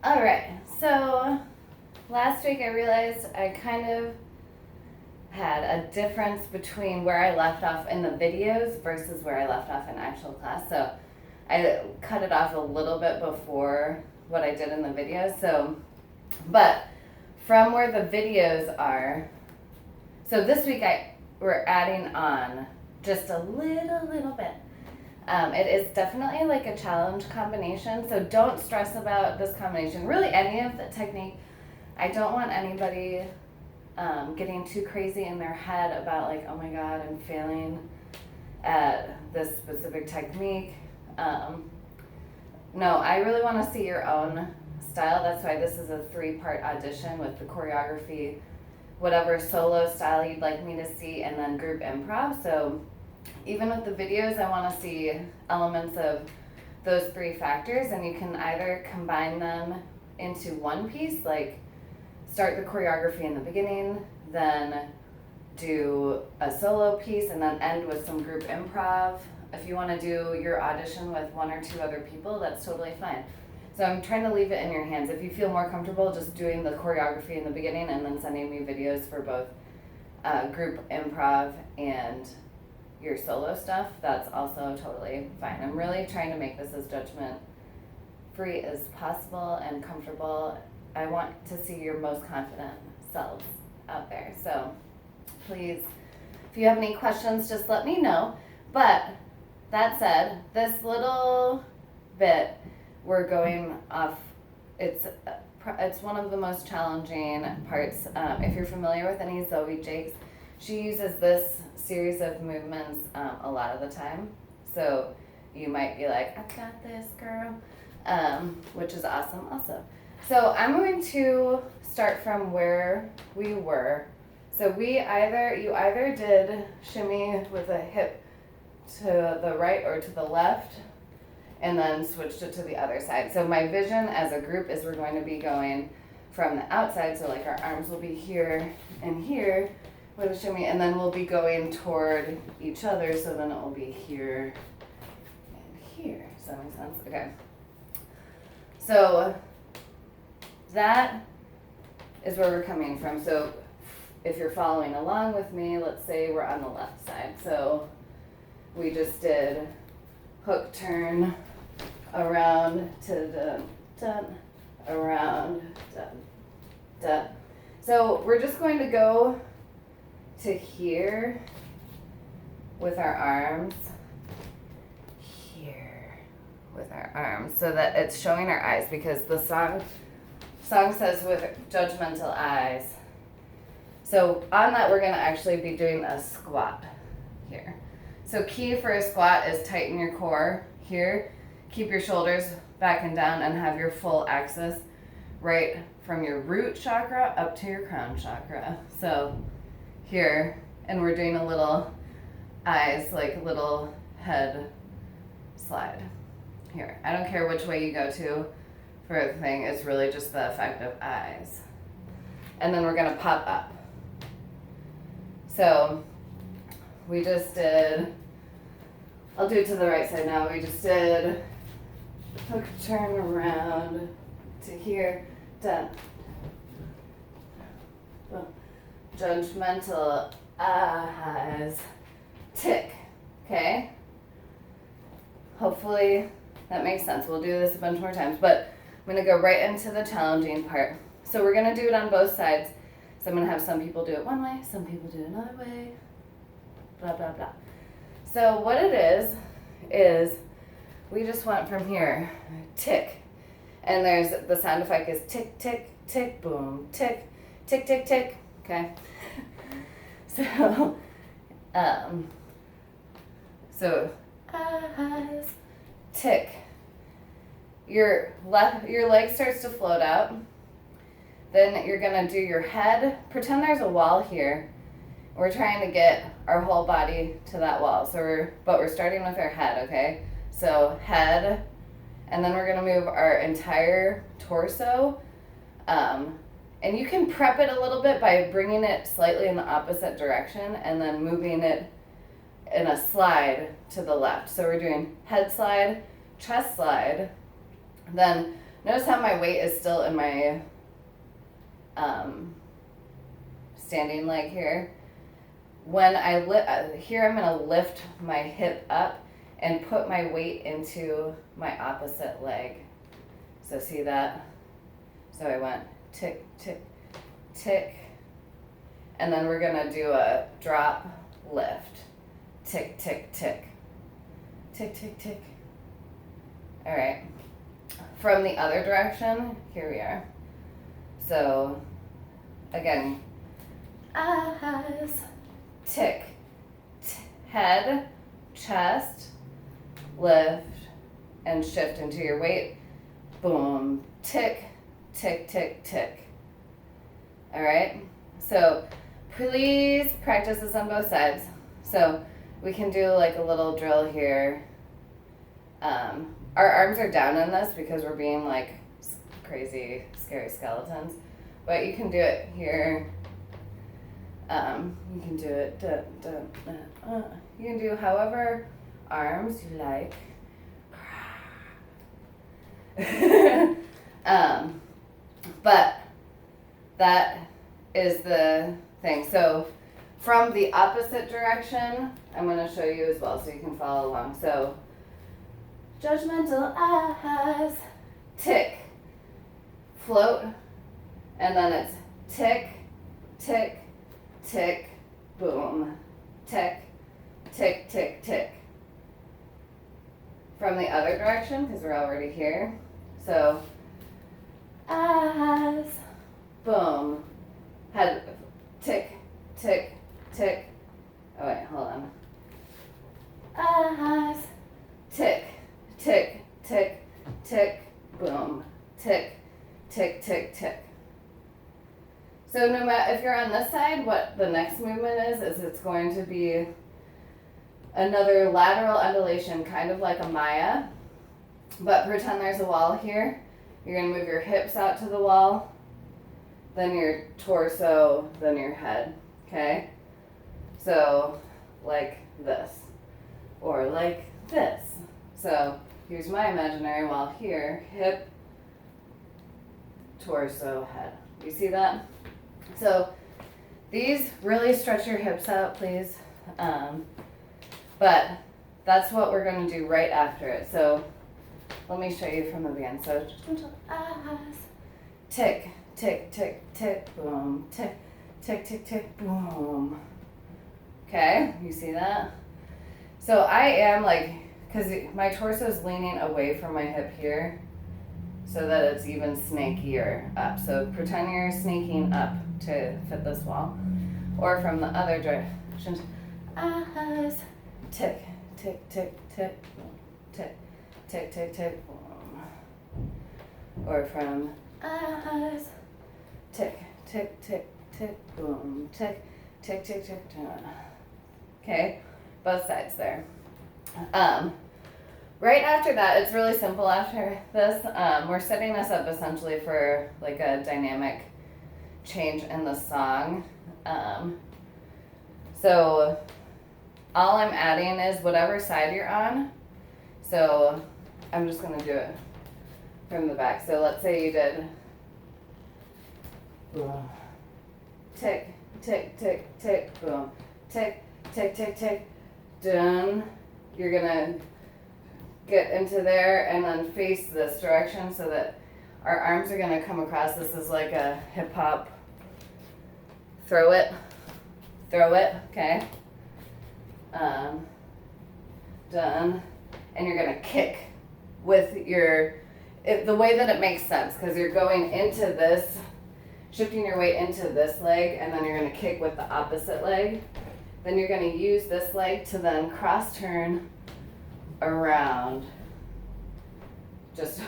All right, so last week I realized I kind of had a difference between where I left off in the videos versus where I left off in actual class. So I cut it off a little bit before what I did in the videos. So, but from where the videos are, so this week we're adding on just a little bit. It is definitely like a challenge combination, so don't stress about this combination. Really, any of the technique, I don't want anybody getting too crazy in their head about like, oh my God, I'm failing at this specific technique. No, I really want to see your own style. That's why this is a 3-part audition with the choreography, whatever solo style you'd like me to see, and then group improv. So even with the videos, I want to see elements of those 3 factors, and you can either combine them into one piece, like start the choreography in the beginning, then do a solo piece, and then end with some group improv. If you want to do your audition with 1 or 2 other people, that's totally fine. So I'm trying to leave it in your hands. If you feel more comfortable just doing the choreography in the beginning and then sending me videos for both group improv and your solo stuff, that's also totally fine. I'm really trying to make this as judgment free as possible and comfortable. I want to see your most confident selves out there. So please, if you have any questions, just let me know. But that said, this little bit we're going off, it's one of the most challenging parts. If you're familiar with any Zoe Jakes, she uses this series of movements a lot of the time. So you might be like, I've got this, girl, which is awesome also. So I'm going to start from where we were. So you either did shimmy with a hip to the right or to the left, and then switched it to the other side. So my vision as a group is we're going to be going from the outside, so like our arms will be here and here with a shimmy, and then we'll be going toward each other, so then it will be here and here. Does that make sense? Okay. So that is where we're coming from. So if you're following along with me, let's say we're on the left side. So we just did hook turn, around to dun, around, dun. So we're just going to go to here with our arms, here with our arms, so that it's showing our eyes, because the song says with judgmental eyes. So on that, we're going to actually be doing a squat here. So key for a squat is tighten your core here. Keep your shoulders back and down and have your full axis right from your root chakra up to your crown chakra. So here, and we're doing a little eyes, like a little head slide here. I don't care which way you go to for the thing, it's really just the effect of eyes. And then we're gonna pop up. So we just did, I'll do it to the right side now. We just did hook turn around to here, done. Judgmental eyes, tick, okay? Hopefully that makes sense. We'll do this a bunch more times, but I'm gonna go right into the challenging part. So we're gonna do it on both sides. So I'm gonna have some people do it one way, some people do it another way, blah, blah, blah. So what it is we just went from here, tick, and there's the sound effect is tick, tick, tick, boom, tick, tick, tick, tick, okay? So, eyes, tick. Your leg starts to float out. Then you're gonna do your head. Pretend there's a wall here. We're trying to get our whole body to that wall. But we're starting with our head, okay? So head, and then we're gonna move our entire torso. And you can prep it a little bit by bringing it slightly in the opposite direction and then moving it in a slide to the left. So we're doing head slide, chest slide, then Notice how my weight is still in my standing leg here. When I here, I'm going to lift my hip up and put my weight into my opposite leg. So see that? So I went tick, tick, tick. And then we're going to do a drop, lift. Tick, tick, tick. Tick, tick, tick. All right. From the other direction, here we are. So, again, eyes, tick, head, chest, lift, and shift into your weight. Boom, tick, tick, tick, tick. All right? So, please practice this on both sides. So, we can do like a little drill here. Our arms are down in this because we're being like crazy, scary skeletons. But you can do it here. You can do it. You can do however arms you like. But that is the thing. So from the opposite direction, I'm going to show you as well so you can follow along. So judgmental eyes, tick, float, and then it's tick, tick, tick, boom, tick, tick, tick, tick. From the other direction, because we're already here. So, eyes, boom, head, tick, tick, tick. Oh wait, hold on. Eyes, tick, tick, tick, tick, boom, tick, tick, tick, tick. So no matter if you're on this side, what the next movement is it's going to be another lateral undulation, kind of like a Maya. But pretend there's a wall here. You're going to move your hips out to the wall, then your torso, then your head, okay? So like this, or like this. So here's my imaginary wall here, hip, torso, head. You see that? So these really stretch your hips out, please. But that's what we're going to do right after it. So let me show you from the beginning. So eyes, tick, tick, tick, tick, boom, tick, tick, tick, tick, boom. Okay, you see that? So I am like, because my torso is leaning away from my hip here so that it's even snakier up. So pretend you're snaking up to fit this wall. Or from the other direction, eyes, tick, tick, tick, tick, tick, tick, tick, tick, boom. Or from eyes, tick, tick, tick, tick, boom, tick, tick, tick, tick, tick. Okay, both sides there. Right after that, it's really simple after this. We're setting this up essentially for like a dynamic change in the song. So all I'm adding is whatever side you're on. So I'm just going to do it from the back. So let's say you did boom, tick, tick, tick, tick, boom, tick, tick, tick, tick, done. You're going to get into there and then face this direction so that our arms are going to come across. This is like a hip hop throw it, okay? Done. And you're going to kick with the way that it makes sense, because you're going into this, shifting your weight into this leg, and then you're going to kick with the opposite leg. Then you're going to use this leg to then cross turn around. Just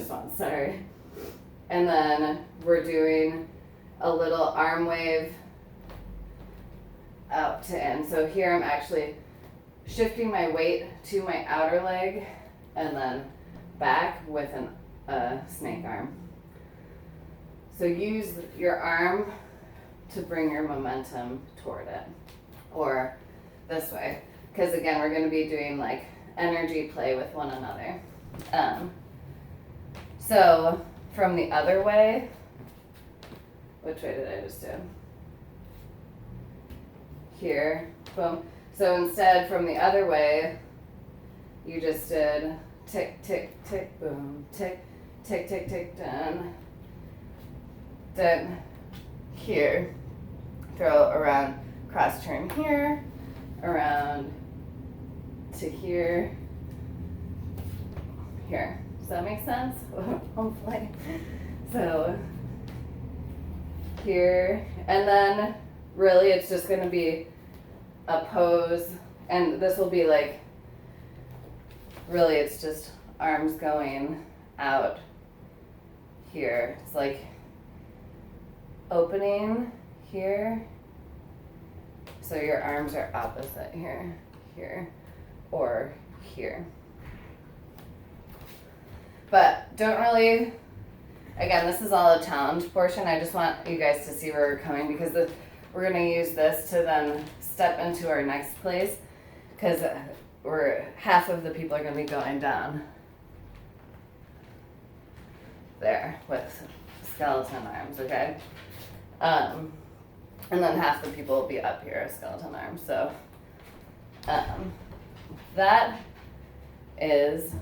once, sorry. And then we're doing a little arm wave out to in. So here I'm actually shifting my weight to my outer leg and then back with a snake arm. So use your arm to bring your momentum toward it, or this way, because again we're going to be doing like energy play with one another. So from the other way, which way did I just do? Here, boom. So instead from the other way, you just did tick, tick, tick, boom, tick, tick, tick, tick, done. Then here, throw around, cross turn here, around to here, here. Does that make sense? Hopefully. So here, and then really it's just gonna be a pose, and this will be like, really it's just arms going out here. It's like opening here, so your arms are opposite here, here, or here. But don't really, again, this is all a challenge portion. I just want you guys to see where we're coming, because we're gonna use this to then step into our next place, because half of the people are gonna be going down there with skeleton arms, okay? And then half the people will be up here with skeleton arms. So that is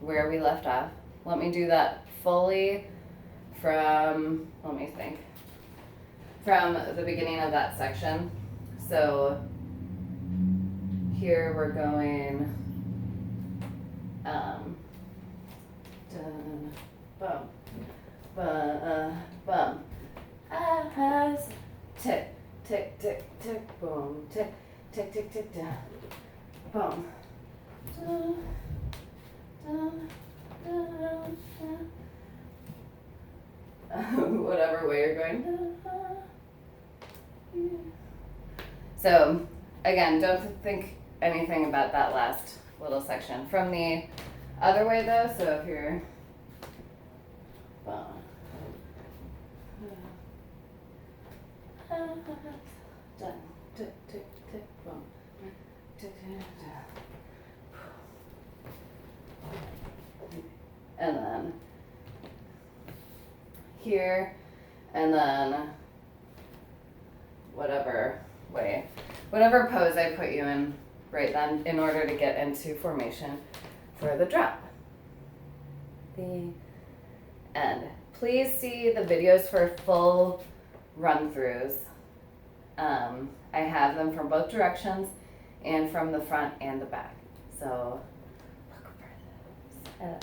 where we left off. Let me do that fully from, let me think, from the beginning of that section. So here we're going, dun, bum, bum, as, tick, tick, tick, tick, boom, tick, tick, tick, tick, down, boom, dun, dun, dun, dun. Whatever way you're going. So again, don't think anything about that last little section. From the other way though, so if you're done, tick, tick, tick, boom, tick, tick, tick. And then here, and then whatever pose I put you in right then, in order to get into formation for the drop. The end. Please see the videos for full run-throughs. I have them from both directions and from the front and the back. So look for those.